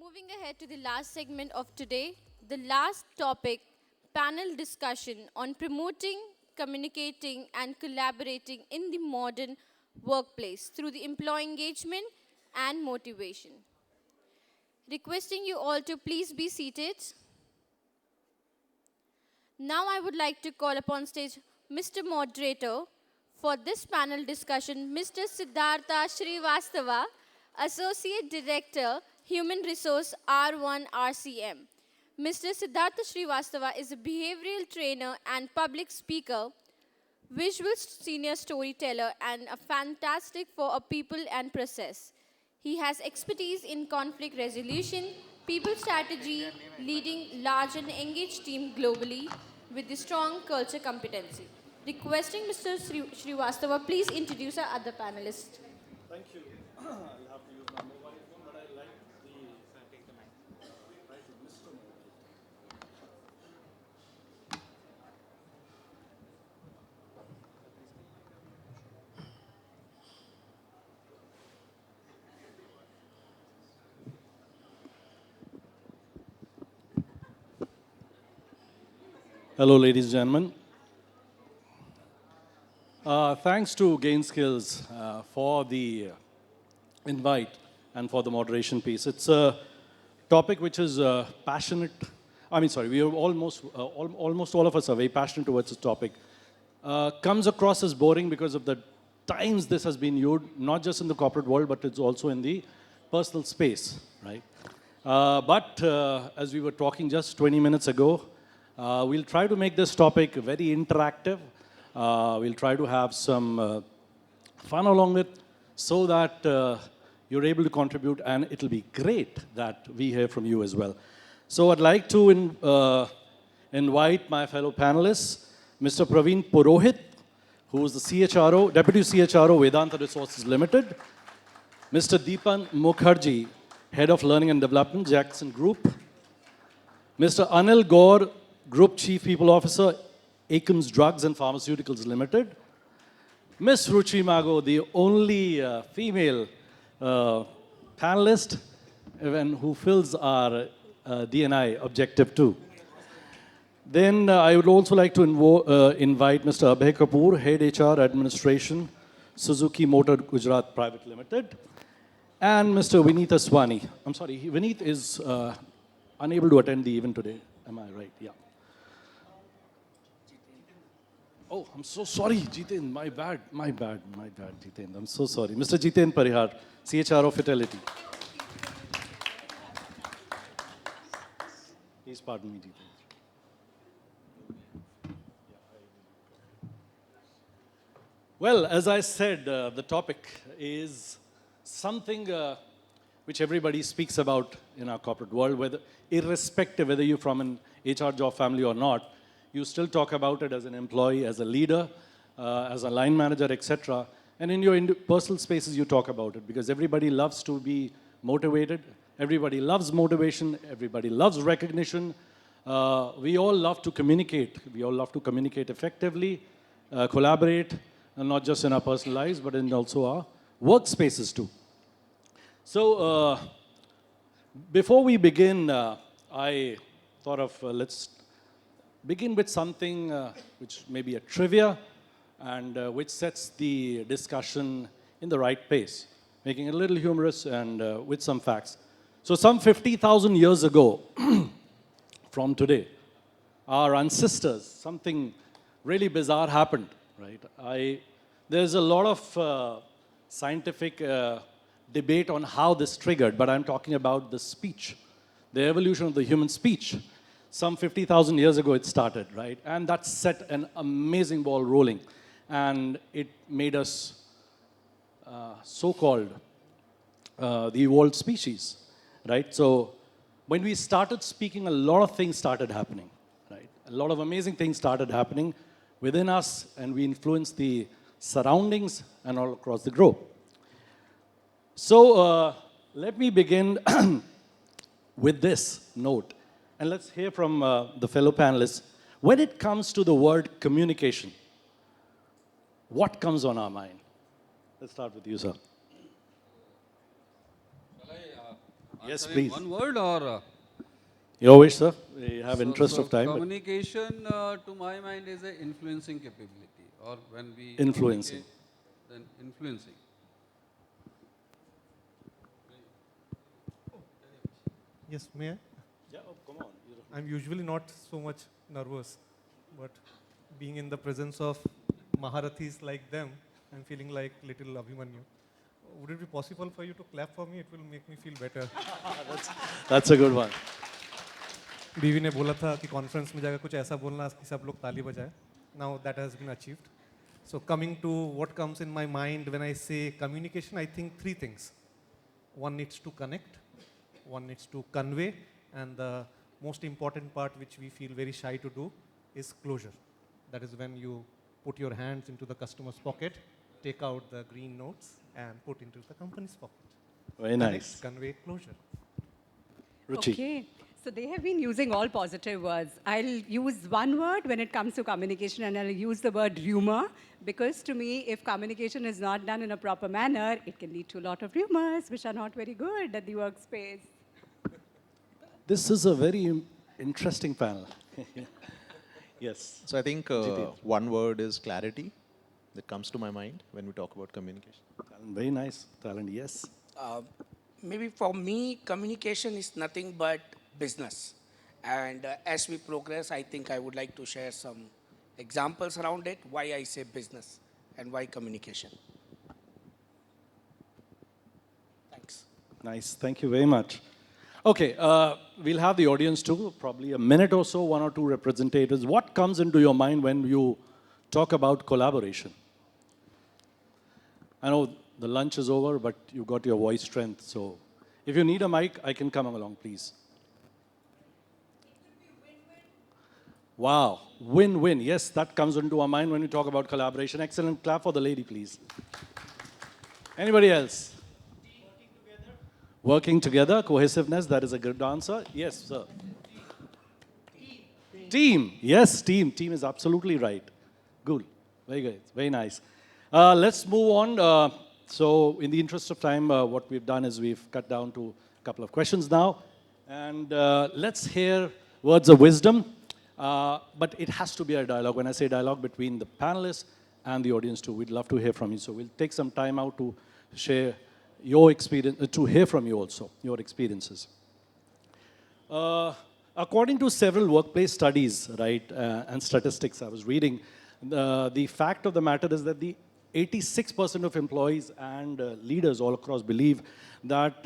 Moving ahead to the last segment of today, the last topic, panel discussion on promoting, communicating, and collaborating in the modern workplace through the employee engagement and motivation. Requesting you all to please be seated. Now I would like to call upon stage Mr. Moderator for this panel discussion, Mr. Siddhartha Srivastava, Associate Director, Human Resource R1 RCM. Mr. Siddhartha Srivastava is a behavioral trainer and public speaker, visual senior storyteller, and a fantastic for a people and process. He has expertise in conflict resolution, people strategy, leading large and engaged team globally with the strong culture competency. Requesting Mr. Srivastava, please introduce our other panelists. Thank you. I'll have to use my mobile phone, but I like the right to Mr. Mobile. Hello, ladies and gentlemen. Thanks to Gain Skills for the invite and for the moderation piece. It's a topic which is passionate. We are almost all of us are very passionate towards this topic. Comes across as boring because of the times this has been used, not just in the corporate world, but it's also in the personal space, right? But as we were talking just 20 minutes ago, we'll try to make this topic very interactive. We'll try to have some fun along with so that you're able to contribute, and it'll be great that we hear from you as well. So I'd like to invite my fellow panelists, Mr. Praveen Purohit, who is the CHRO, Deputy CHRO, Vedanta Resources Limited, Mr. Deepan Mukherjee, Head of Learning and Development, Jakson Group, Mr. Anil Gaur, Group Chief People Officer, Akums Drugs Pharmaceuticals Ltd. Miss Ruchi Mago, the only female panelist who fills our D&I objective 2. Then I would also like to invite Mr. Abhay Kapoor, Head HR Administration, SUZUKI Motor Gujarat Private Limited, and Mr. Vineet Aswani. I'm sorry, Vineet is unable to attend the event today. Am I right? Yeah. Oh, I'm so sorry, Jitender. My bad, Jitender. I'm so sorry. Mr. Jitender Panihar, CHRO Fitelo. Please pardon me, Jitender. Well, as I said, the topic is something which everybody speaks about in our corporate world, irrespective whether you're from an HR job family or not. You still talk about it as an employee, as a leader, as a line manager, etc. And in your personal spaces, you talk about it because everybody loves to be motivated. Everybody loves motivation. Everybody loves recognition. We all love to communicate. We all love to communicate effectively, collaborate, and not just in our personal lives, but in also our workspaces too. So before we begin, I thought of let's begin with something which may be a trivia and which sets the discussion in the right pace, making it a little humorous and with some facts. So some 50,000 years ago from today, our ancestors, something really bizarre happened, right? There's a lot of scientific debate on how this triggered, but I'm talking about the speech, the evolution of the human speech. Some 50,000 years ago it started, right? And that set an amazing ball rolling. And it made us so-called the evolved species, right? So when we started speaking, a lot of things started happening, right? A lot of amazing things started happening within us, and we influenced the surroundings and all across the globe. So let me begin with this note. And let's hear from the fellow panelists. When it comes to the word communication, what comes on our mind? Let's start with you, sir. Shall I Yes, Answer in please. one word or? Your wish, sir. We have interest of time, but Communication to my mind is a influencing capability, or when we influencing. communicate, then influencing. Yes, may I? Yeah, oh, come on. I'm usually not so much nervous, but being in the presence of Maharathis like them, I'm feeling like little Abhimanyu. Would it be possible for you to clap for me? It will make me feel better. That's a good one. बीवी ने बोला था कि conference में जाकर कुछ ऐसा बोलना कि सब लोग ताली बजाएं. Now that has been achieved. So coming to what comes in my mind when I say communication, I think three things. One needs to connect, one needs to convey, and the most important part which we feel very shy to do is closure. That is when you put your hands into the customer's pocket, take out the green notes and put into the company's pocket. Very nice. Connect, convey, closure. Ruchi. Okay. So they have been using all positive words. I'll use one word when it comes to communication, and I'll use the word rumor, because to me, if communication is not done in a proper manner, it can lead to a lot of rumors, which are not very good at the workspace. This is a very interesting panel. Yes. So I think Jitendra. one word is clarity that comes to my mind when we talk about communication. Talent, very nice. Talent, yes. Maybe for me, communication is nothing but business. And as we progress, I think I would like to share some examples around it, why I say business and why communication. Thanks. Nice. Thank you very much. Okay, we'll have the audience too, probably a minute or so, one or two representatives. What comes into your mind when you talk about collaboration? I know the lunch is over, but you got your voice strength. So if you need a mic, I can come along, please. Wow, win-win. Yes, that comes into our mind when we talk about collaboration. Excellent. Clap for the lady, please. Anybody else? Working together, cohesiveness, that is a good answer. Yes, sir. Team. Yes, team. Team is absolutely right. Good. Very good. Very nice. Let's move on. So in the interest of time, what we've done is we've cut down to a couple of questions now. And let's hear words of wisdom. But it has to be a dialogue. When I say dialogue, between the panelists and the audience too. We'd love to hear from you. So we'll take some time out to share your experience, to hear from you also, your experiences. According to several workplace studies, right, and statistics I was reading, the fact of the matter is that the 86% of employees and leaders all across believe that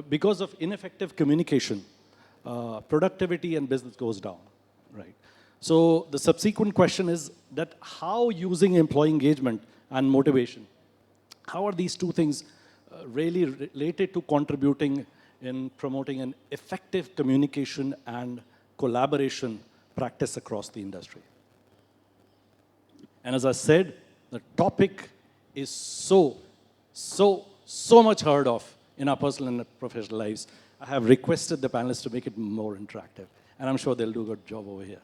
because of ineffective communication, productivity and business goes down, right? So the subsequent question is that how using employee engagement and motivation, how are these two things really related to contributing in promoting an effective communication and collaboration practice across the industry? And as I said, the topic is so much heard of in our personal and professional lives. I have requested the panelists to make it more interactive, and I'm sure they'll do a good job over here.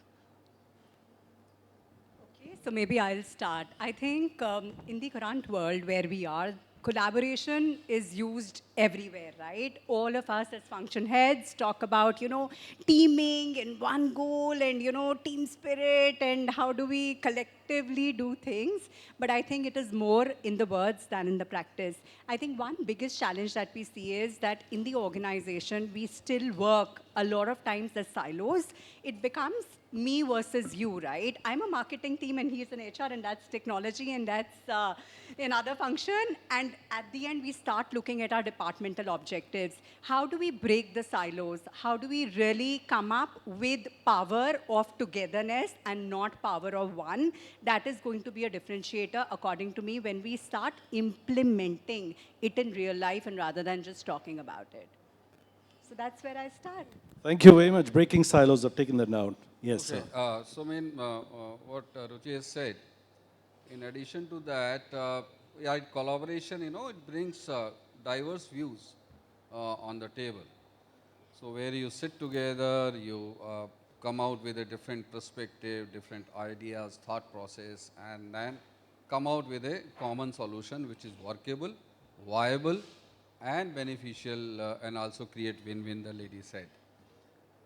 Okay, so maybe I'll start. I think in the current world where we are, collaboration is used everywhere, right? All of us as function heads talk about, teaming and one goal and, team spirit and how do we collectively do things. But I think it is more in the words than in the practice. I think one biggest challenge that we see is that in the organization, we still work a lot of times as silos. It becomes me versus you, right? I'm a marketing team and he's an HR and that's technology and that's another function. And at the end, we start looking at our departmental objectives. How do we break the silos? How do we really come up with power of togetherness and not power of one? That is going to be a differentiator, according to me, when we start implementing it in real life and rather than just talking about it. So that's where I start. Thank you very much. Breaking silos, I've taken that down. Yes, Okay. sir. What Ruchi has said, in addition to that, collaboration, it brings diverse views on the table. So where you sit together, you come out with a different perspective, different ideas, thought process, and then come out with a common solution which is workable, viable, and beneficial and also create win-win, the lady said.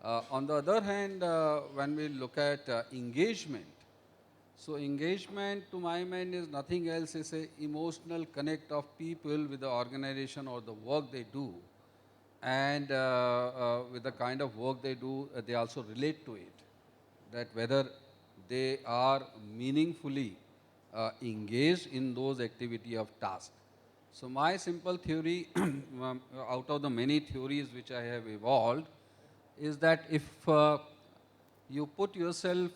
On the other hand, when we look at engagement, so engagement to my mind is nothing else, is a emotional connect of people with the organization or the work they do, and with the kind of work they do, they also relate to it, that whether they are meaningfully engaged in those activity of task. So my simple theory, out of the many theories which I have evolved, is that if you put yourself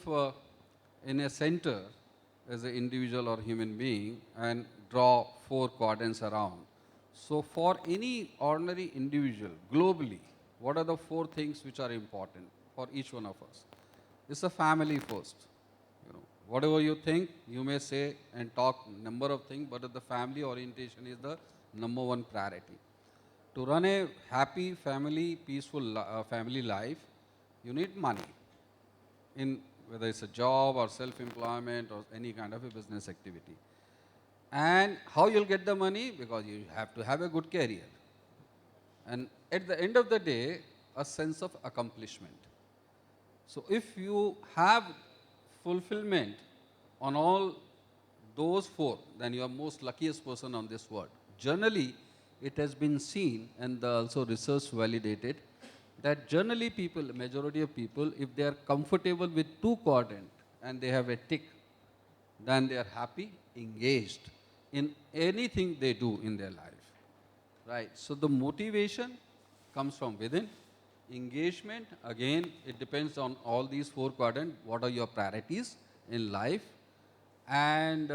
in a center as an individual or human being and draw 4 quadrants around. So for any ordinary individual globally, what are the 4 things which are important for each one of us? It's a family first. You know, whatever you think, you may say and talk number of things, but the family orientation is the number 1 priority. To run a happy family, peaceful family life, you need money, in whether it's a job or self-employment or any kind of a business activity. And how you'll get the money? Because you have to have a good career. And at the end of the day, a sense of accomplishment. So if you have fulfillment on all those 4, then you are most luckiest person on this world. Generally, it has been seen and also research validated that generally people, majority of people, if they are comfortable with 2 quadrants and they have a tick, then they are happy, engaged in anything they do in their life. Right? So the motivation comes from within. Engagement, again, it depends on all these 4 quadrants. What are your priorities in life? And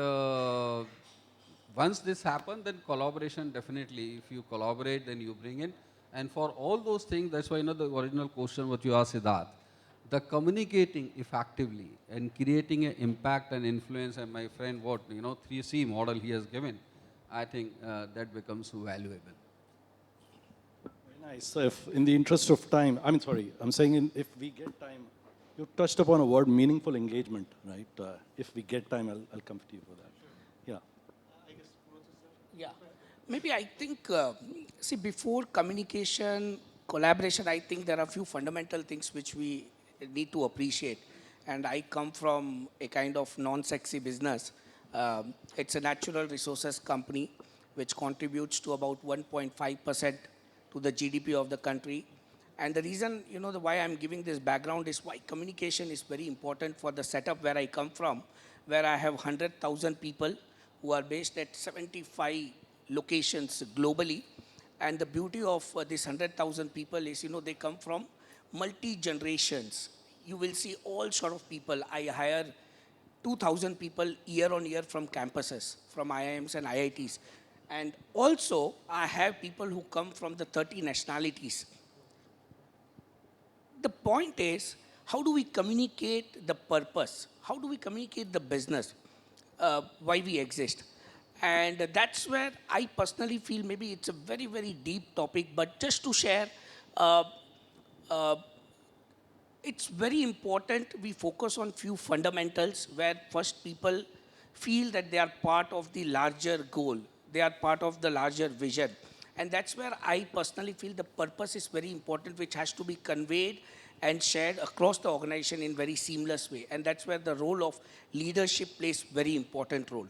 once this happens, then collaboration definitely. If you collaborate, then you bring in. And for all those things, that's why, you know, the original question what you asked, Siddharth, the communicating effectively and creating an impact and influence, and my friend, what, you know, 3C model he has given, I think that becomes valuable. Very nice. So if in the interest of time, I'm saying if we get time, you touched upon a word, meaningful engagement, right? If we get time, I'll come to you for that. Yeah. Yeah. Maybe I think, see, before communication, collaboration, I think there are a few fundamental things which we need to appreciate. And I come from a kind of non-sexy business. It's a natural resources company which contributes to about 1.5% to the GDP of the country. And the reason, you know, why I'm giving this background is why communication is very important for the setup where I come from, where I have 100,000 people who are based at 75 locations globally. And the beauty of this 100,000 people is, you know, they come from multi-generations. You will see all sort of people. I hire 2,000 people year on year from campuses, from IIMs and IITs. And also, I have people who come from the 30 nationalities. The point is, how do we communicate the purpose? How do we communicate the business? Why we exist? And that's where I personally feel maybe it's a very, very deep topic, but just to share, it's very important we focus on few fundamentals where first people feel that they are part of the larger goal. They are part of the larger vision. And that's where I personally feel the purpose is very important, which has to be conveyed and shared across the organization in very seamless way. And that's where the role of leadership plays very important role.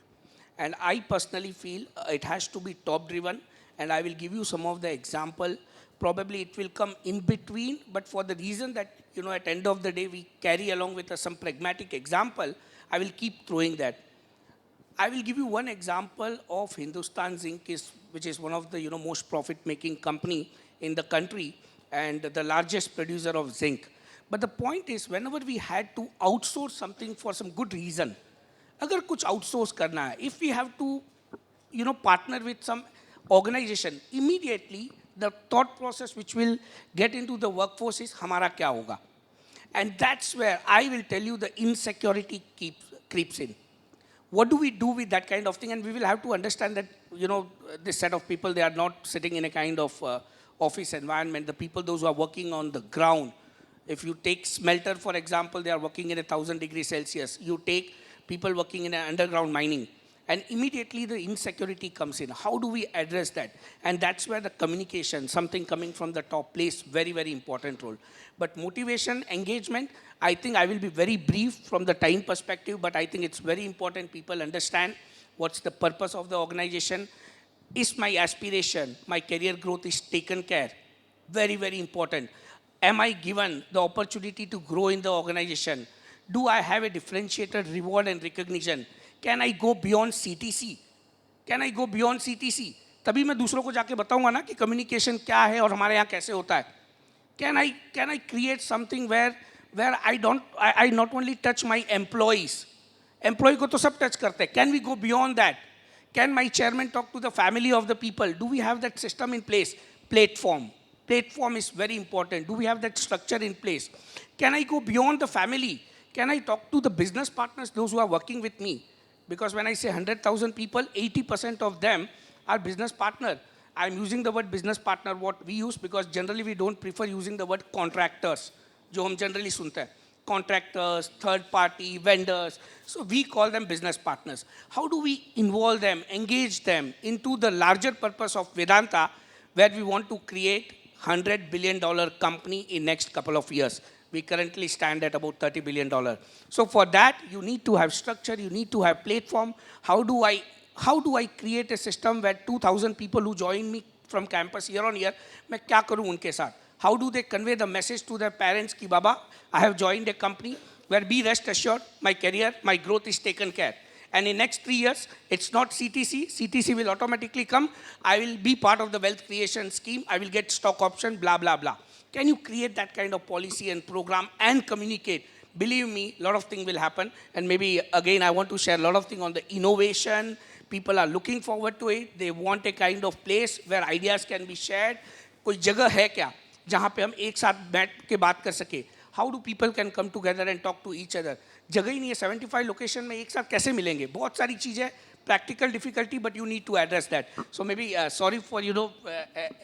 And I personally feel it has to be top driven. And I will give you some of the example. Probably it will come in between, but for the reason that, you know, at end of the day, we carry along with us some pragmatic example, I will keep throwing that. I will give you one example of Hindustan Zinc, which is one of the, you know, most profit-making company in the country and the largest producer of zinc. But the point is, whenever we had to outsource something for some good reason, agar kuch outsource karna hai, if we have to, you know, partner with some organization, immediately the thought process which will get into the workforce is, hamara kya hoga? And that's where I will tell you the insecurity creeps in. What do we do with that kind of thing? And we will have to understand that, you know, this set of people, they are not sitting in a kind of office environment. The people, those who are working on the ground, if you take smelter, for example, they are working in 1,000 degrees Celsius. You take people working in an underground mining. and immediately the insecurity comes in. How do we address that? And that's where the communication, something coming from the top, plays very, very important role. But motivation, engagement, I think I will be very brief from the time perspective, but I think it's very important people understand what's the purpose of the organization. Is my aspiration, my career growth is taken care? Very, very important. Am I given the opportunity to grow in the organization? Do I have a differentiated reward and recognition? Can I go beyond CTC? Can I go beyond CTC? तभी मैं दूसरों को जाके बताऊंगा ना कि communication क्या है और हमारे यहाँ कैसे होता है. Can I create something where I not only touch my employees? Employee को तो सब touch करते हैं. Can we go beyond that? Can my chairman talk to the family of the people? Do we have that system in place? Platform. Platform is very important. Do we have that structure in place? Can I go beyond the family? Can I talk to the business partners, those who are working with me? Because when I say 100,000 people, 80% of them are business partner. I'm using the word business partner, what we use, because generally we don't prefer using the word contractors, जो हम generally सुनते हैं. Contractors, third party, vendors. So we call them business partners. How do we involve them, engage them into the larger purpose of Vedanta, where we want to create $100 billion company in next couple of years? We currently stand at about $30 billion. So for that, you need to have structure, you need to have platform. How do I create a system where 2,000 people who join me from campus year on year, मैं क्या करूँ उनके साथ? How do they convey the message to their parents कि Baba, I have joined a company where be rest assured, my career, my growth is taken care. And in next 3 years, it's not CTC. CTC will automatically come. I will be part of the wealth creation scheme. I will get stock option, blah, blah, blah. Can you create that kind of policy and program and communicate? Believe me, a lot of things will happen. And maybe, again, I want to share a lot of things on the innovation. People are looking forward to it. They want a kind of place where ideas can be shared. कोई जगह है क्या जहाँ पे हम एक साथ बैठ के बात कर सके? How do people can come together and talk to each other? जगह ही नहीं है. 75 लोकेशन में एक साथ कैसे मिलेंगे? बहुत सारी चीज़ें, practical difficulty, but you need to address that. So maybe sorry for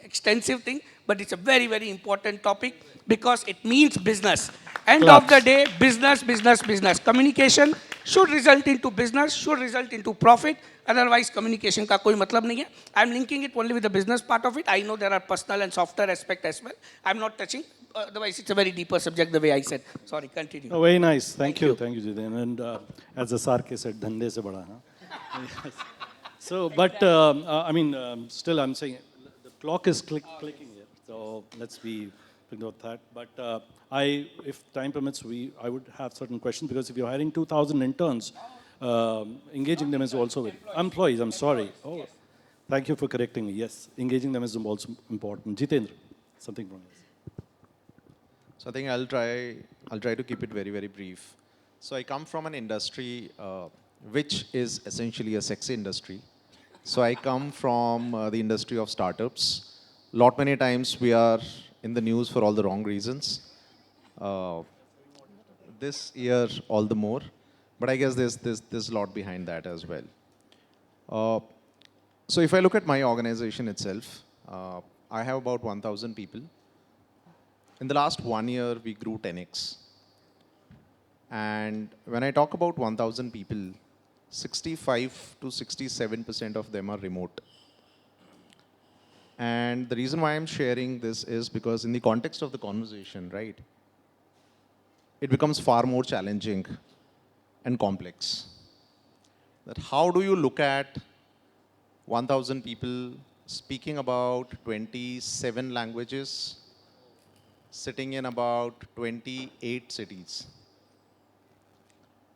extensive thing, but it's a very, very important topic because it means business. End of the day, business, business, business. Communication should result into business, should result into profit. Otherwise, communication का कोई मतलब नहीं है. I'm linking it only with the business part of it. I know there are personal and softer aspect as well. I'm not touching. Otherwise, it's a very deeper subject the way I said. Sorry, continue. Oh, very nice. Thank you, Jitendra. And as the Sarke said, dhande se bada. Huh? Yes. So, but still, I'm saying the clock is clicking here. So let's be about that. But if time permits, I would have certain questions because if you're hiring 2,000 interns, engaging them is also employees. I'm sorry. Oh, thank you for correcting me. Yes, engaging them is also important. Jitendra, something from you. So I think I'll try to keep it very, very brief. So I come from an industry which is essentially a sexy industry. So I come from the industry of startups. Many times we are in the news for all the wrong reasons. This year, all the more. But I guess there's a lot behind that as well. So if I look at my organization itself, I have about 1,000 people. In the last 1 year, we grew 10x. And when I talk about 1,000 people, 65 to 67% of them are remote. And the reason why I'm sharing this is because in the context of the conversation, right, it becomes far more challenging and complex. That how do you look at 1,000 people speaking about 27 languages, sitting in about 28 cities?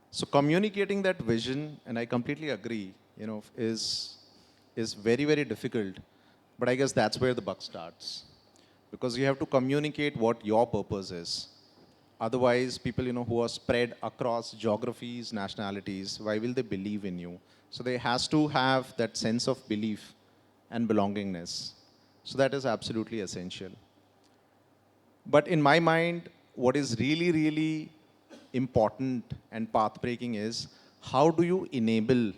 So communicating that vision, and I completely agree, is very, very difficult. But I guess that's where the buck starts. Because you have to communicate what your purpose is. Otherwise, people who are spread across geographies, nationalities, why will they believe in you? So they has to have that sense of belief and belongingness. So that is absolutely essential. But in my mind, what is really, really important and path-breaking is how do you enable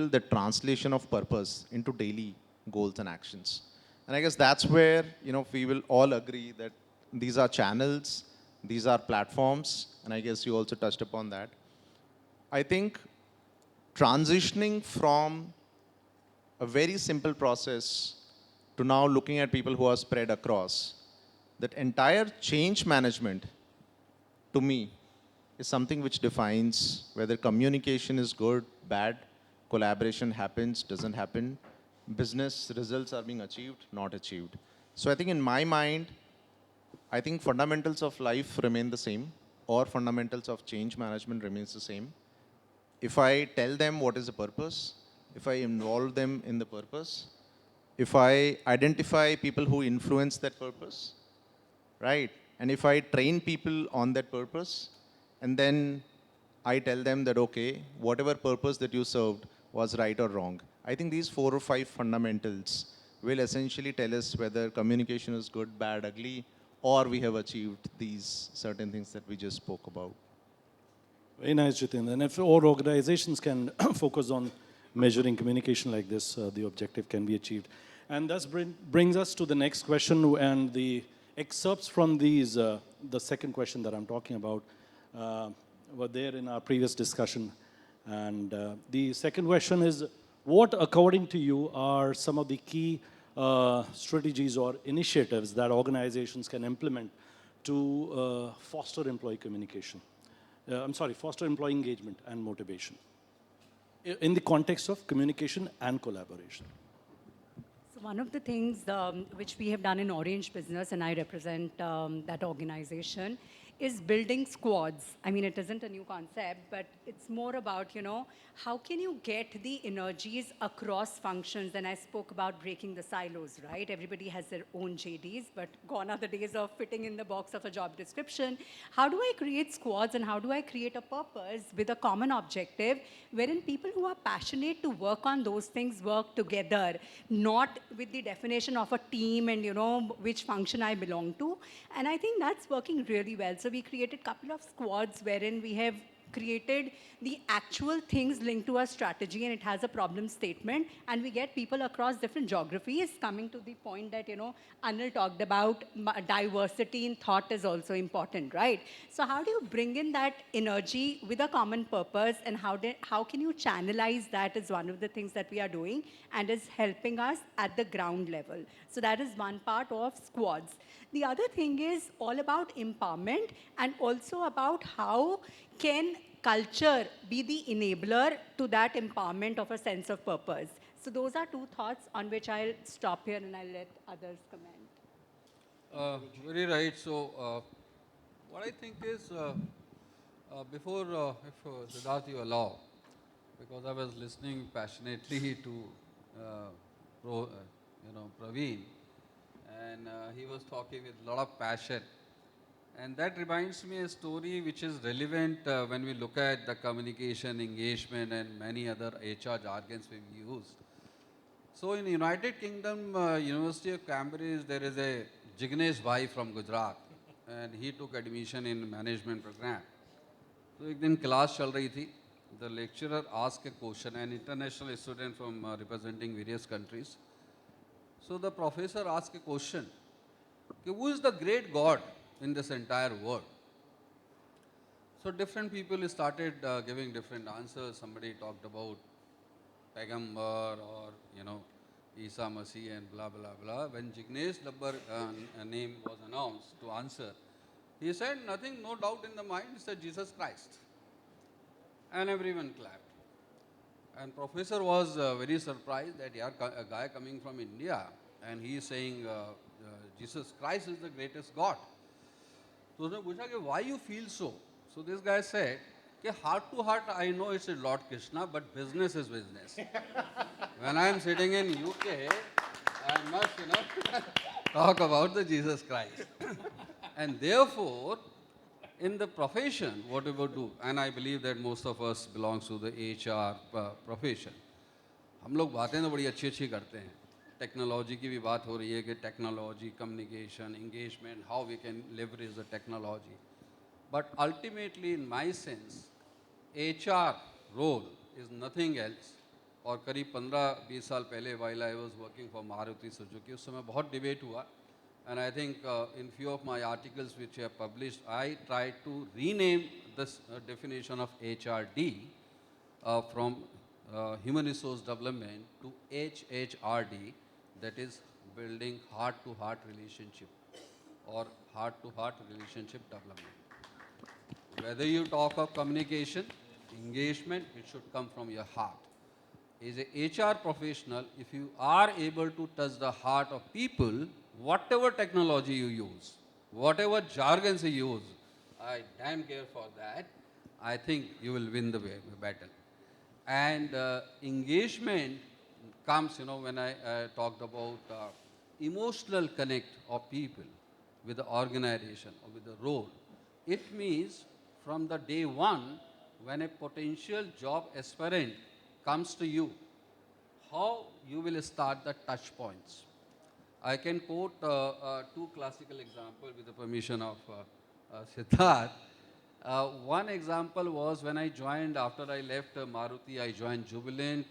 the translation of purpose into daily goals and actions? And I guess that's where we will all agree that these are channels, these are platforms, and I guess you also touched upon that. I think transitioning from a very simple process to now looking at people who are spread across, that entire change management to me is something which defines whether communication is good, bad, collaboration happens, doesn't happen, business results are being achieved, not achieved. So I think in my mind, I think fundamentals of life remain the same, or fundamentals of change management remains the same. If I tell them what is the purpose, if I involve them in the purpose, if I identify people who influence that purpose, right? And if I train people on that purpose, and then I tell them that, okay, whatever purpose that you served was right or wrong. I think these 4 or 5 fundamentals will essentially tell us whether communication is good, bad, ugly, or we have achieved these certain things that we just spoke about. Very nice, Jitendra. And if all organizations can focus on measuring communication like this, the objective can be achieved. And thus brings us to the next question, and the excerpts from these, the second question that I'm talking about, were there in our previous discussion. And the second question is, what, according to you, are some of the key strategies or initiatives that organizations can implement to foster employee communication? Foster employee engagement and motivation in the context of communication and collaboration. So one of the things which we have done in Orange Business, and I represent that organization, is building squads. I mean, it isn't a new concept, but it's more about, how can you get the energies across functions? And I spoke about breaking the silos, right? Everybody has their own JDs, but gone are the days of fitting in the box of a job description. How do I create squads, and how do I create a purpose with a common objective wherein people who are passionate to work on those things work together, not with the definition of a team and, which function I belong to. And I think that's working really well. So we created a couple of squads wherein we have created the actual things linked to our strategy, and it has a problem statement, and we get people across different geographies. Coming to the point that, Anil talked about, diversity in thought is also important, right? So how do you bring in that energy with a common purpose, and how can you channelize that is one of the things that we are doing and is helping us at the ground level. So that is one part of squads. The other thing is all about empowerment, and also about how can culture be the enabler to that empowerment of a sense of purpose. So those are 2 thoughts on which I'll stop here and I'll let others comment. Very right. So, what I think is, before, if Siddharth you allow, because I was listening passionately to, Praveen, and he was talking with a lot of passion. And that reminds me a story which is relevant when we look at the communication, engagement, and many other HR jargons we've used. So in United Kingdom, University of Cambridge, there is a Jignesh Bhai from Gujarat, and he took admission in management program. So एक दिन class चल रही थी. The lecturer asked a question, an international student from representing various countries. So the professor asked a question, who is the great God in this entire world? So different people started giving different answers. Somebody talked about Pagambar or, Isa Masih and blah, blah, blah. When Jignesh Labbar's name was announced to answer, he said, nothing, no doubt in the mind, he said Jesus Christ. And everyone clapped. And professor was very surprised that a guy coming from India, and he is saying Jesus Christ is the greatest God. So उसने पूछा कि why you feel so? So this guy said कि heart to heart I know it's Lord Krishna, but business is business. When I am sitting in UK, I must talk about the Jesus Christ. And therefore, in the profession, whatever do, and I believe that most of us belongs to the HR profession. हम लोग बातें तो बड़ी अच्छी करते हैं. Technology की भी बात हो रही है कि technology, communication, engagement, how we can leverage the technology. But ultimately, in my sense, HR role is nothing else. और करीब 15-20 साल पहले while I was working for Maruti Suzuki, उस समय बहुत debate हुआ. And I think in few of my articles which I have published, I tried to rename this definition of HRD from human resource development to HHRD, that is building heart-to-heart relationship or heart-to-heart relationship development. Whether you talk of communication, engagement, it should come from your heart. As a HR professional, if you are able to touch the heart of people, whatever technology you use, whatever jargons you use, I damn care for that. I think you will win the battle. And engagement comes, when I talked about emotional connect of people with the organization or with the role. It means from the day one, when a potential job aspirant comes to you, how you will start the touch points. I can quote two classical examples with the permission of Siddharth. One example was when I joined, after I left Maruti, I joined Jubilant.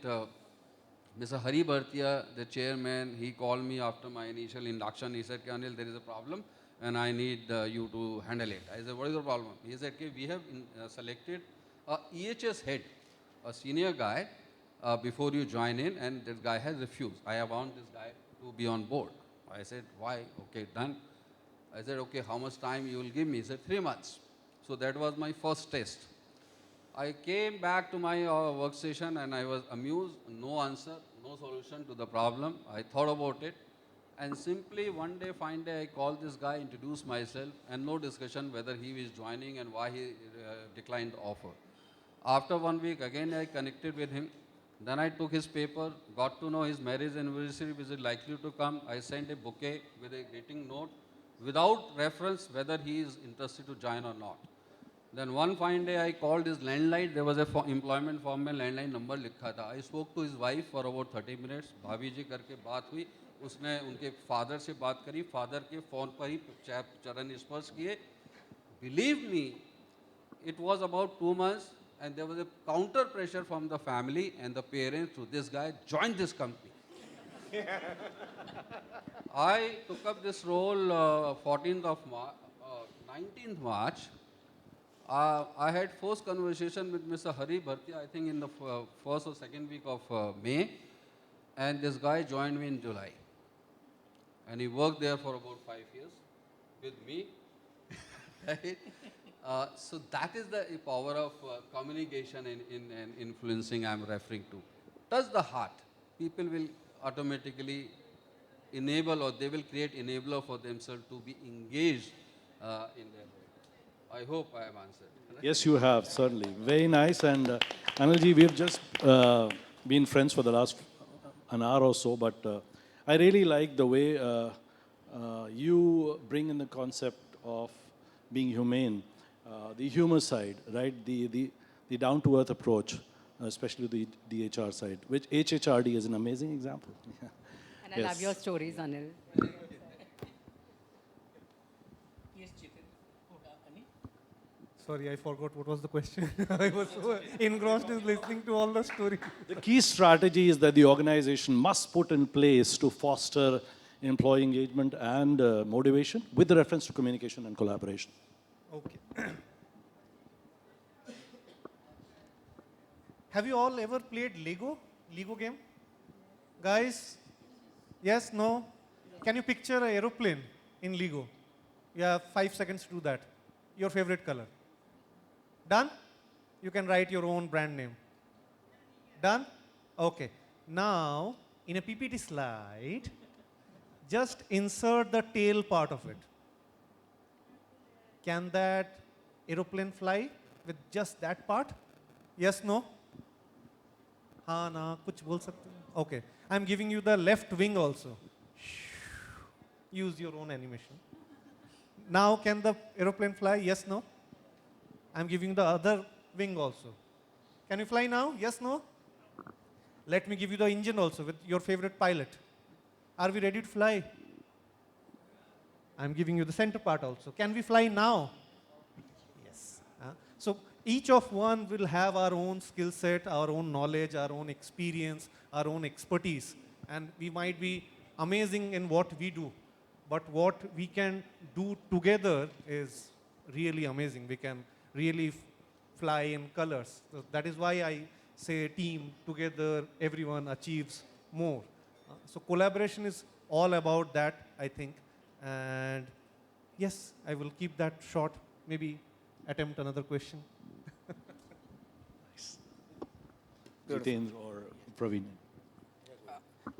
Mr. Hari Bhartia, the chairman, he called me after my initial induction. He said, Anil, there is a problem and I need you to handle it. I said, what is the problem? He said, okay, we have selected a EHS head, a senior guy, before you join in, and this guy has refused. I want this guy to be on board. I said, why? Okay, done. I said, okay, how much time you will give me? He said, 3 months. So that was my first test. I came back to my workstation and I was amused, no answer, no solution to the problem. I thought about it and simply one day, fine day, I called this guy, introduced myself and no discussion whether he is joining and why he declined the offer. After 1 week, again I connected with him. Then I took his paper, got to know his marriage anniversary, which is likely to come. I sent a bouquet with a greeting note without reference whether he is interested to join or not. Then one fine day I called his landline. There was a employment form में landline number लिखा था. I spoke to his wife for about 30 minutes. भाभी जी करके बात हुई. उसने उनके father से बात करी. Father के phone पर ही चरण स्पर्श किए. Believe me, it was about 2 months and there was a counter pressure from the family and the parents to this guy, join this company. I took up this role 14th of March, 19th March. I had first conversation with Mr. Hari Bhartia, I think in the first or second week of May, and this guy joined me in July. And he worked there for about 5 years with me. Right? So that is the power of communication in influencing I'm referring to. Touch the heart. People will automatically enable or they will create enabler for themselves to be engaged in their work. I hope I have answered. Yes, you have, certainly. Very nice. And Anilji, we've just been friends for the last an hour or so, but I really like the way you bring in the concept of being humane, the humor side, right? The down-to-earth approach, especially the HR side, which HHRD is an amazing example. And I love your stories, Anil. Yes, Jitendra. Sorry, I forgot what was the question. I was so engrossed in listening to all the story. The key strategy is that the organization must put in place to foster employee engagement and motivation with the reference to communication and collaboration. Okay. Have you all ever played Lego? Lego game? Guys? Yes? No? Can you picture an aeroplane in Lego? You have 5 seconds to do that. Your favorite color. Done? You can write your own brand name. Done? Okay. Now, in a PPT slide, just insert the tail part of it. Can that aeroplane fly with just that part? Yes, no? हाँ ना कुछ बोल सकते हैं? Okay. I'm giving you the left wing also. Use your own animation. Now can the aeroplane fly? Yes, no? I'm giving the other wing also. Can you fly now? Yes, no? Let me give you the engine also with your favorite pilot. Are we ready to fly? I'm giving you the center part also. Can we fly now? Yes. So each of one will have our own skill set, our own knowledge, our own experience, our own expertise. And we might be amazing in what we do. But what we can do together is really amazing. We can really fly in colors. So that is why I say team, together, everyone achieves more. So collaboration is all about that, I think. And yes, I will keep that short, maybe attempt another question. Jitendra or Praveen?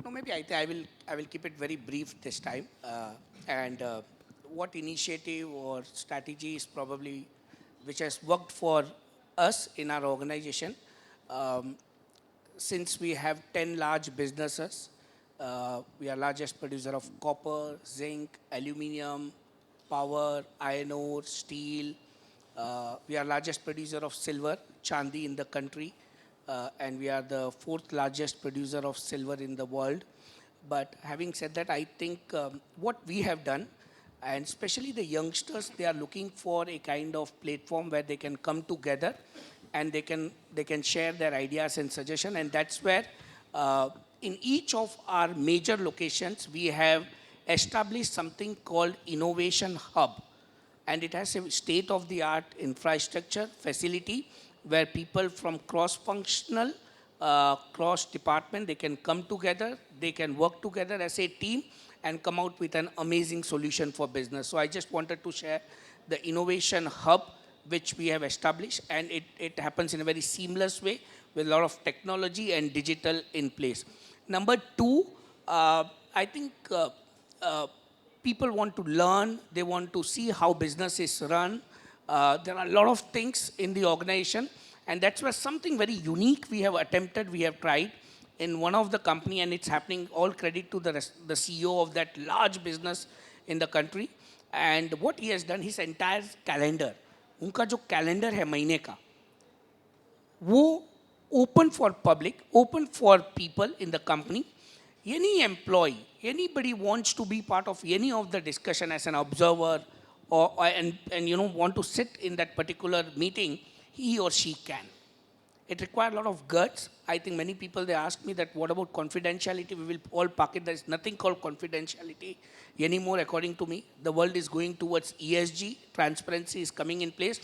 No, maybe I will keep it very brief this time. And what initiative or strategy is probably which has worked for us in our organization. Um, since we have 10 large businesses, we are largest producer of copper, zinc, aluminium, power, iron ore, steel. We are largest producer of silver, Chandi in the country, and we are the fourth largest producer of silver in the world. But having said that, I think what we have done, and especially the youngsters, they are looking for a kind of platform where they can come together and they can share their ideas and suggestion. And that's where in each of our major locations, we have established something called Innovation Hub. And it has a state-of-the-art infrastructure facility where people from cross-functional, cross-department, they can come together, they can work together as a team and come out with an amazing solution for business. So I just wanted to share the Innovation Hub, which we have established, and it happens in a very seamless way with a lot of technology and digital in place. Number two, I think people want to learn, they want to see how business is run. There are a lot of things in the organization, and that's where something very unique we have attempted, we have tried in one of the company, and it's happening, all credit to the CEO of that large business in the country. And what he has done, his entire calendar, उनका जो calendar है महीने का, वो open for public, open for people in the company. Any employee, anybody wants to be part of any of the discussion as an observer and you know want to sit in that particular meeting, he or she can. It requires a lot of guts. I think many people, they ask me that what about confidentiality? We will all park it. There is nothing called confidentiality anymore according to me. The world is going towards ESG. Transparency is coming in place.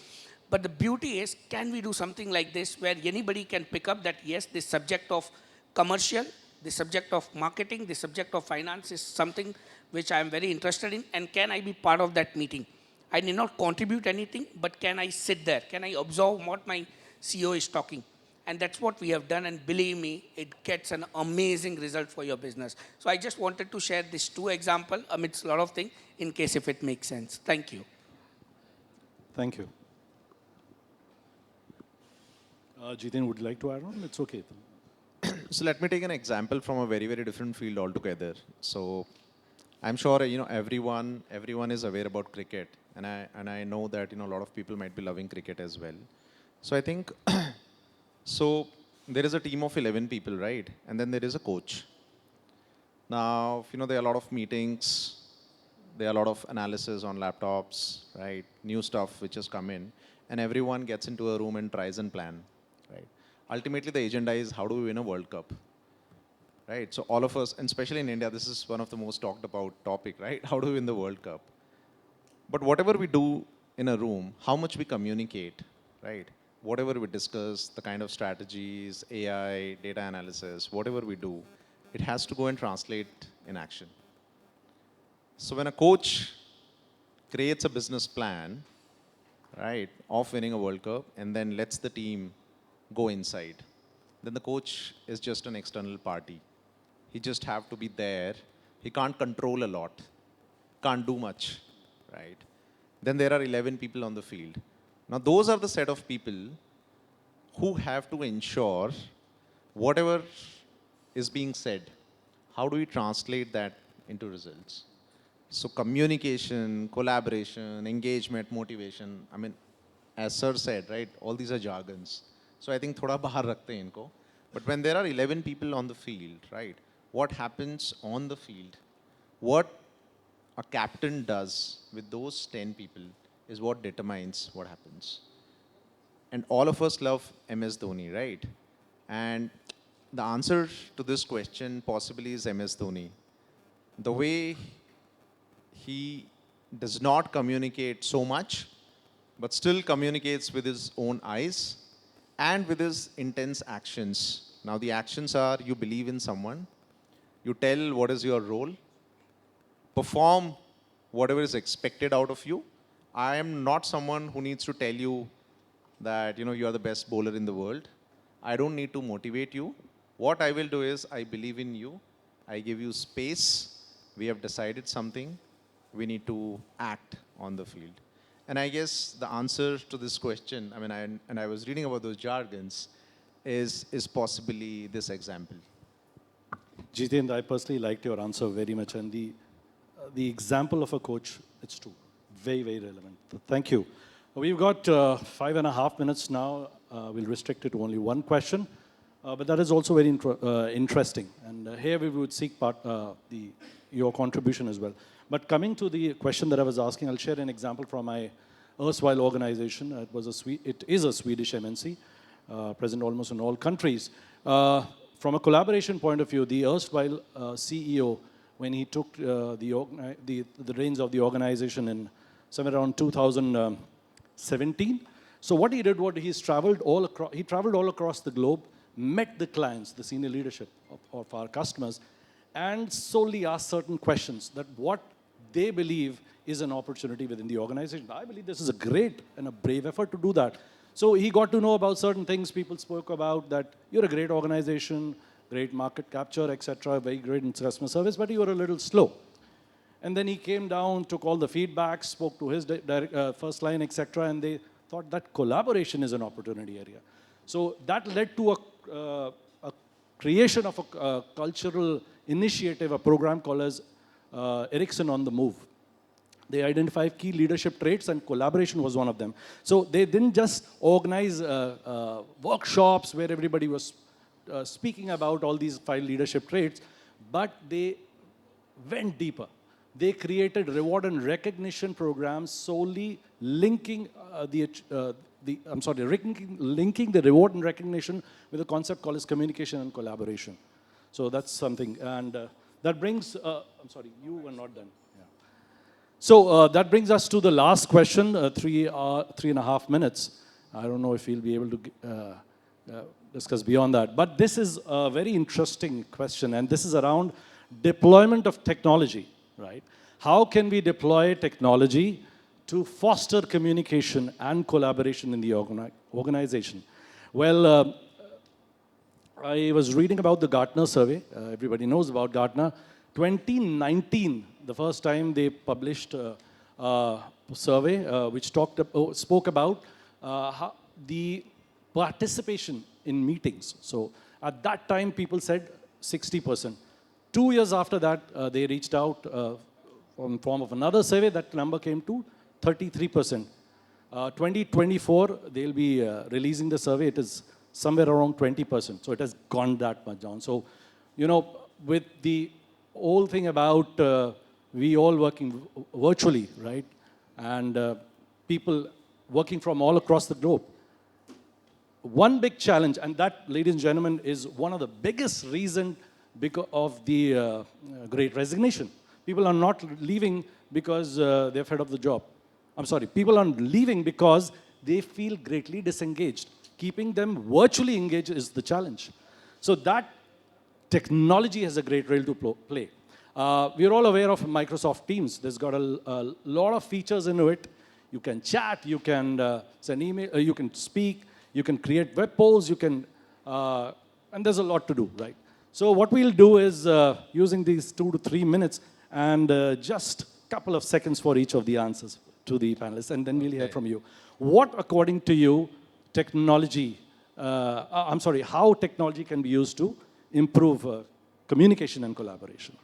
But the beauty is, can we do something like this where anybody can pick up that, yes, this subject of commercial, the subject of marketing, the subject of finance is something which I am very interested in, and can I be part of that meeting? I need not contribute anything, but can I sit there? Can I observe what my CEO is talking? And that's what we have done, and believe me, it gets an amazing result for your business. So I just wanted to share these two examples amidst a lot of things in case if it makes sense. Thank you. Thank you. Jitendra, would you like to add on? It's okay. So let me take an example from a very, very different field altogether. So I'm sure everyone is aware about cricket, and I know that a lot of people might be loving cricket as well. So I think so there is a team of 11 people, right? And then there is a coach. Now there are a lot of meetings, there are a lot of analysis on laptops, right? New stuff which has come in, and everyone gets into a room and tries and plan, right? Ultimately, the agenda is how do we win a World Cup, right? So all of us, and especially in India, this is one of the most talked about topic, right? How do we win the World Cup? But whatever we do in a room, how much we communicate, right? Whatever we discuss, the kind of strategies, AI, data analysis, whatever we do, it has to go and translate in action. So when a coach creates a business plan, right, of winning a World Cup and then lets the team go inside, then the coach is just an external party. He just have to be there. He can't control a lot, can't do much, right? Then there are 11 people on the field. Now those are the set of people who have to ensure whatever is being said, how do we translate that into results? So communication, collaboration, engagement, motivation, I mean, as sir said, right, all these are jargons. So I think thoda bahar rakhte hain inko. But when there are 11 people on the field, right, what happens on the field, what a captain does with those 10 people is what determines what happens. And all of us love MS Dhoni, right? And the answer to this question possibly is MS Dhoni. The way he does not communicate so much, but still communicates with his own eyes, and with his intense actions. Now the actions are you believe in someone, you tell what is your role, perform whatever is expected out of you. I am not someone who needs to tell you that you are the best bowler in the world. I don't need to motivate you. What I will do is I believe in you. I give you space. We have decided something. We need to act on the field. And I guess the answer to this question, I was reading about those jargons, is possibly this example. Jitendra, I personally liked your answer very much, and the example of a coach, it's true. Very, very relevant. Thank you. We've got 5.5 minutes now. We'll restrict it to only one question, but that is also very interesting. And here we would seek your contribution as well. But coming to the question that I was asking, I'll share an example from my erstwhile organization. It is a Swedish MNC, present almost in all countries. From a collaboration point of view, the erstwhile CEO, when he took the reins of the organization in somewhere around 2017. So what he did was he traveled all across the globe, met the clients, the senior leadership of our customers, and solely asked certain questions that what they believe is an opportunity within the organization. I believe this is a great and a brave effort to do that. So he got to know about certain things. People spoke about that you're a great organization, great market capture, etc., very great in customer service, but you were a little slow. And then he came down, took all the feedback, spoke to his first line, etc., and they thought that collaboration is an opportunity area. So that led to a creation of a cultural initiative, a program called as Ericsson on the Move. They identified key leadership traits, and collaboration was one of them. So they didn't just organize workshops where everybody was speaking about all these 5 leadership traits, but they went deeper. They created reward and recognition programs solely linking linking the reward and recognition with a concept called as communication and collaboration. So that's something, and that brings. I'm sorry, you were not done. Yeah. So that brings us to the last question. 3.5 minutes. I don't know if we'll be able to discuss beyond that, but this is a very interesting question, and this is around deployment of technology. Right? How can we deploy technology to foster communication and collaboration in the organization? Well, I was reading about the Gartner survey. Everybody knows about Gartner. 2019, the first time they published a survey which spoke about the participation in meetings. So at that time, people said 60%. 2 years after that, they reached out in form of another survey. That number came to 33%. 2024, they'll be releasing the survey. It is somewhere around 20%. So it has gone that much down. So, with the whole thing about we all working virtually, right? And people working from all across the globe. One big challenge, and that, ladies and gentlemen, is one of the biggest reasons because of the great resignation. People are not leaving because they're fed of the job. I'm sorry, people are leaving because they feel greatly disengaged. Keeping them virtually engaged is the challenge. So that technology has a great role to play. We're all aware of Microsoft Teams. There's got a lot of features into it. You can chat, you can send email, you can speak, you can create web polls, you can, and there's a lot to do, right? So what we'll do is, using these 2 to 3 minutes, and just a couple of seconds for each of the answers to the panelists, and then we'll hear from you. What, according to you, how technology can be used to improve communication and collaboration?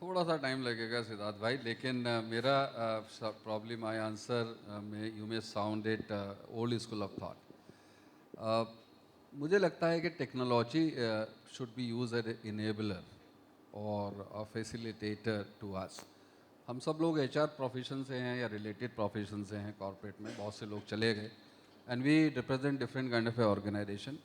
थोड़ा सा time लगेगा सिद्धार्थ भाई, लेकिन मेरा probably my answer you may sound it old school of thought. मुझे लगता है कि technology should be used as an enabler or a facilitator to us. हम सब लोग HR प्रोफेशन से हैं या रिलेटेड प्रोफेशन से हैं, कॉर्पोरेट में बहुत से लोग चले गए, and we represent different kind of a organisation.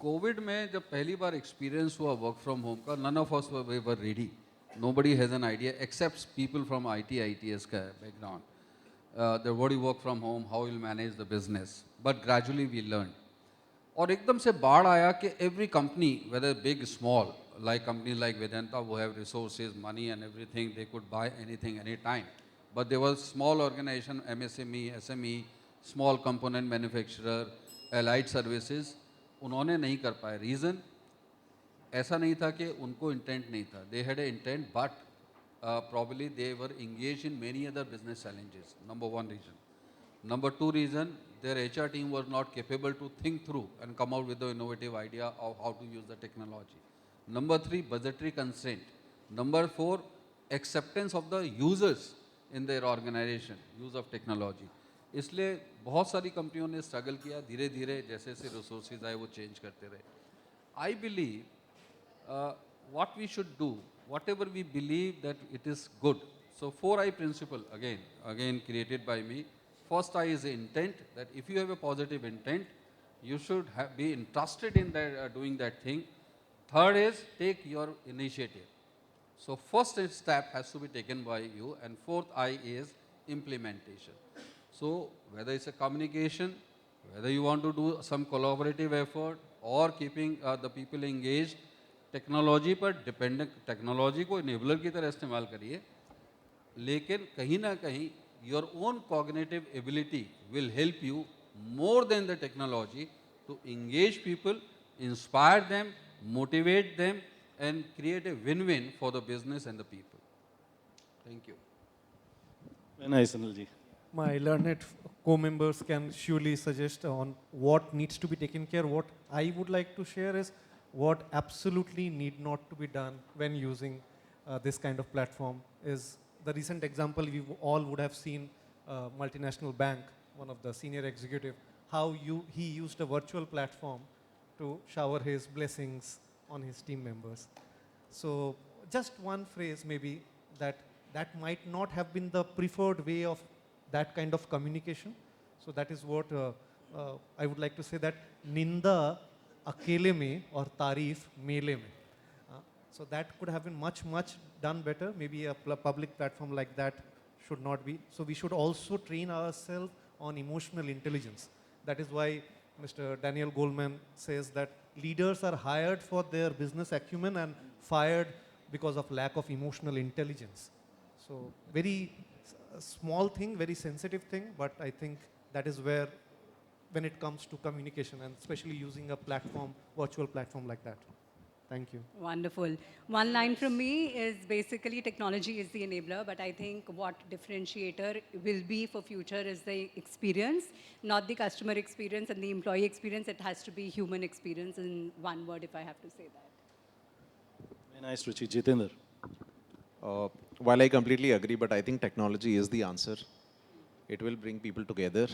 Covid में जब पहली बार एक्सपीरियंस हुआ वर्क फ्रॉम होम का, none of us were ready. Nobody has an idea except people from ITS का background. What do you work from home, how you'll manage the business. But gradually we learned. और एकदम से बाढ़ आया कि every company, whether big, small, like companies like Vedanta who have resources, money and everything, they could buy anything, anytime. But there was small organization, MSME, SME, small component manufacturer, allied services, उन्होंने नहीं कर पाए. Reason, ऐसा नहीं था कि उनको intent नहीं था. They had an intent, but probably they were engaged in many other business challenges. Number one reason. Number two reason, their HR team was not capable to think through and come out with the innovative idea of how to use the technology. Number three, budgetary constraint. Number four, acceptance of the users in their organization, use of technology. इसलिए बहुत सारी कंपनियों ने struggle किया, धीरे धीरे जैसे जैसे रिसोर्सेज आए वो चेंज करते रहे. I believe what we should do, whatever we believe that it is good. So 4I principle again created by me. First I is intent, that if you have a positive intent, you should be interested in that, doing that thing. Third is take your initiative. So first step has to be taken by you, and fourth I is implementation. So whether it's a communication, whether you want to do some collaborative effort or keeping the people engaged, technology पर dependent, technology को enabler की तरह इस्तेमाल करिए, लेकिन कहीं ना कहीं your own cognitive ability will help you more than the technology to engage people, inspire them, motivate them, and create a win-win for the business and the people. Thank you. Very nice, Anilji. My learned co-members can surely suggest on what needs to be taken care. What I would like to share is what absolutely need not to be done when using this kind of platform is the recent example we all would have seen, multinational bank, one of the senior executive, how he used a virtual platform to shower his blessings on his team members. So just one phrase maybe that might not have been the preferred way of that kind of communication. So that is what I would like to say, that ninda akele mein aur tareef mele mein. So that could have been much done better. Maybe a public platform like that should not be. So we should also train ourselves on emotional intelligence. That is why Mr. Daniel Goleman says that leaders are hired for their business acumen and fired because of lack of emotional intelligence. So very small thing, very sensitive thing, but I think that is where, when it comes to communication and especially using a platform, virtual platform like that. Thank you. Wonderful. One line from me is basically technology is the enabler, but I think what differentiator will be for future is the experience, not the customer experience and the employee experience. It has to be human experience in one word, if I have to say that. Very nice, Ruchi. Jitender. While I completely agree, but I think technology is the answer. It will bring people together.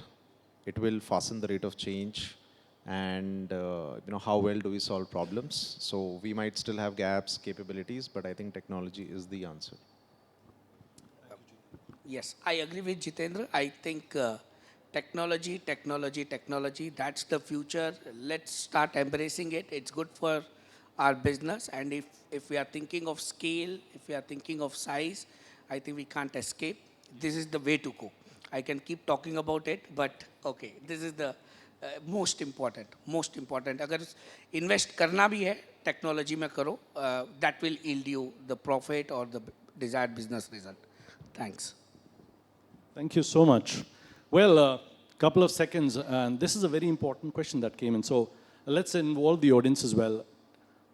It will fasten the rate of change. And how well do we solve problems? So we might still have gaps, capabilities, but I think technology is the answer. Yes, I agree with Jitendra. I think technology, that's the future. Let's start embracing it. It's good for our business. And if we are thinking of scale, if we are thinking of size, I think we can't escape. This is the way to go. I can keep talking about it, but okay, this is the most important. अगर invest करना भी है technology में करो, that will yield you the profit or the desired business result. Thanks. Thank you so much. Well, a couple of seconds, and this is a very important question that came in. So let's involve the audience as well.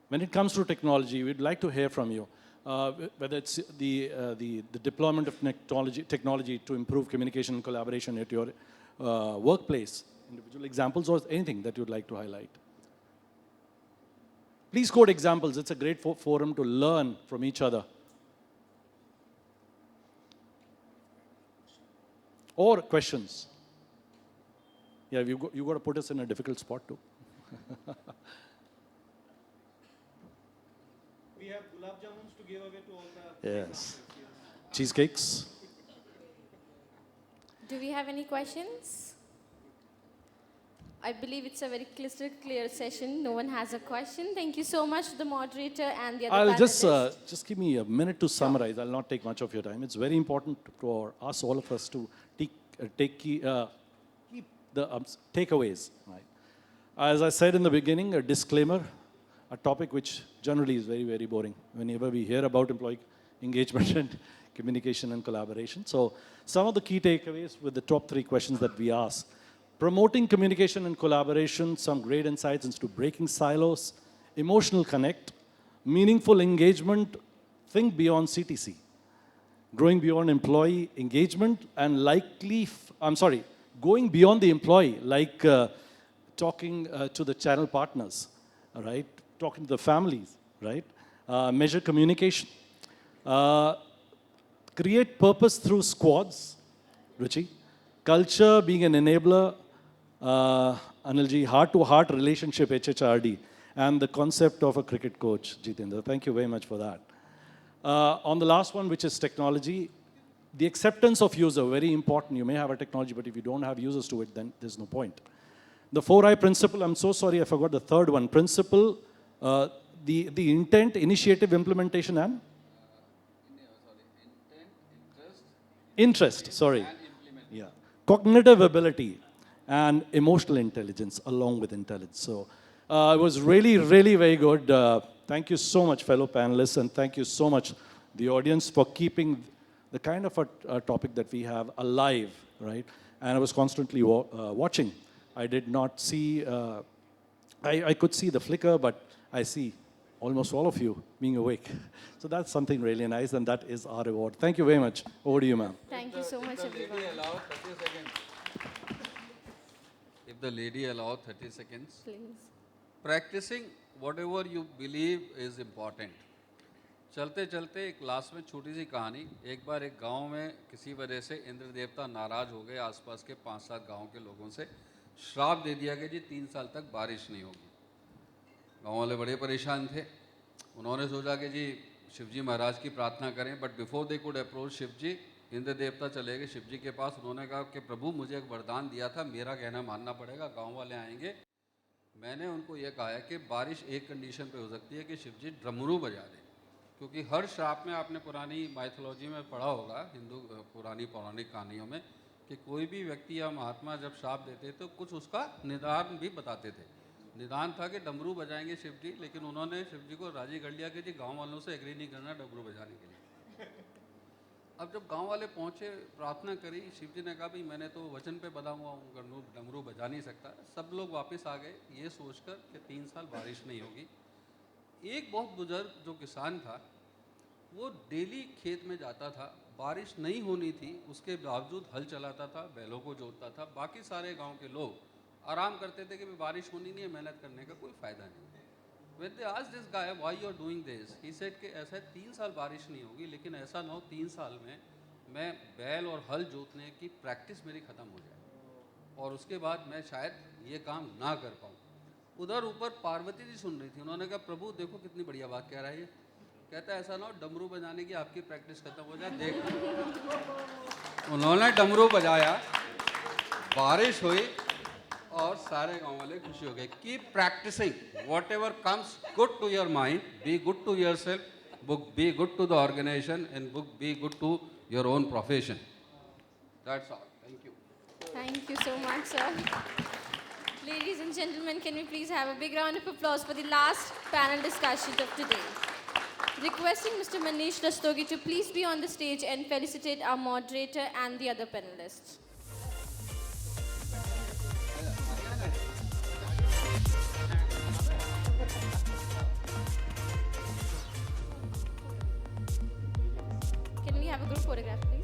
When it comes to technology, we'd like to hear from you. Whether it's the deployment of technology to improve communication and collaboration at your workplace, individual examples or anything that you'd like to highlight. Please quote examples. It's a great forum to learn from each other. Or questions. Yeah, you got to put us in a difficult spot too. We have gulab jamuns to give away to all the... Yes. Cheesecakes. Do we have any questions? I believe it's a very crystal clear session. No one has a question. Thank you so much to the moderator and the other panelists. Just give me a minute to summarize. I'll not take much of your time. It's very important for us, all of us, to keep the takeaways. Right? As I said in the beginning, a disclaimer, a topic which generally is very, very boring whenever we hear about employee engagement and communication and collaboration. So some of the key takeaways with the top 3 questions that we asked. Promoting communication and collaboration, some great insights into breaking silos, emotional connect, meaningful engagement, think beyond CTC, growing beyond employee engagement, and going beyond the employee, like talking to the channel partners, all right? Talking to the families, right? Measure communication. Create purpose through squads, Ruchi. Culture being an enabler, Anilji, heart-to-heart relationship, HHRD, and the concept of a cricket coach, Jitender. Thank you very much for that. On the last one, which is technology, the acceptance of user, very important. You may have a technology, but if you don't have users to it, then there's no point. The 4I principle, I'm so sorry, I forgot the third one. Principle, the intent, initiative, implementation, and? Interest, sorry. Yeah. Cognitive ability and emotional intelligence along with intelligence. So it was really, really very good. Thank you so much, fellow panelists, and thank you so much, the audience, for keeping the kind of a topic that we have alive, right? And I was constantly watching. I did not see, I could see the flicker, but I see almost all of you being awake. So that's something really nice, and that is our reward. Thank you very much. Over to you, ma'am. Thank you so much, everyone. If the lady allows 30 seconds. Please. Practicing whatever you believe is important. चलते चलते एक last में छोटी सी कहानी. एक बार एक गांव में किसी वजह से इंद्र देवता नाराज हो गए. आसपास के 5-7 गांव के लोगों से श्राप दे दिया कि जी 3 साल तक बारिश नहीं होगी. गांव वाले बड़े परेशान थे. उन्होंने सोचा कि जी शिवजी महाराज की प्रार्थना करें. But before they could approach Shivji, Indra देवता चले गए शिवजी के पास. उन्होंने कहा कि प्रभु, मुझे एक वरदान दिया था, मेरा कहना मानना पड़ेगा. गाँव वाले आएंगे. मैंने उनको ये कहा है कि बारिश एक कंडीशन पे हो सकती है कि शिवजी ड्रमरू बजा दें. क्योंकि हर श्राप में आपने पुरानी माइथोलॉजी में पढ़ा होगा, हिंदू पुरानी पौराणिक कहानियों में, कि कोई भी व्यक्ति या महात्मा जब श्राप देते तो कुछ उसका निदान भी बताते थे. निदान था कि डमरू बजाएंगे शिव जी, लेकिन उन्होंने शिव जी को राजी कर लिया कि जी गांव वालों से एग्री नहीं करना डमरू बजाने के लिए. अब जब गांव वाले पहुंचे, प्रार्थना करी, शिव जी ने कहा भाई मैंने तो वचन पे बधा हुआ हूँ, डमरू बजा नहीं सकता. सब लोग वापस आ गए ये सोचकर कि 3 साल बारिश नहीं होगी. एक बहुत बुजुर्ग जो किसान था, वो डेली खेत में जाता था. बारिश नहीं होनी थी, उसके बावजूद हल चलाता था, बैलों को जोतता था. बाकी सारे गांव के लोग आराम करते थे कि बारिश होनी नहीं है, मेहनत करने का कोई फ़ायदा नहीं. When they asked this guy why you are doing this, he said कि ऐसा 3 साल बारिश नहीं होगी, लेकिन ऐसा ना हो 3 साल में मैं बैल और हल जोतने की प्रैक्टिस मेरी ख़त्म हो जाए और उसके बाद मैं शायद ये काम ना कर पाऊँ. उधर ऊपर पार्वती जी सुन रही थी. उन्होंने कहा प्रभु देखो कितनी बढ़िया बात कह रहा है ये. कहता है ऐसा ना हो डमरू बजाने की आपकी प्रैक्टिस खत्म हो जाए. देख, उन्होंने डमरू बजाया, बारिश हुई और सारे गांव वाले खुशी हो गए. Keep practising, whatever comes good to your mind, be good to yourself, be good to the organisation and be good to your own profession. That's all. Thank you. Thank you so much, sir. Ladies and gentlemen, can we please have a big round of applause for the last panel discussion of today. Requesting Mr. Manish Rastogi to please be on the stage and felicitate our moderator and the other panelists. Can we have a group photograph, please?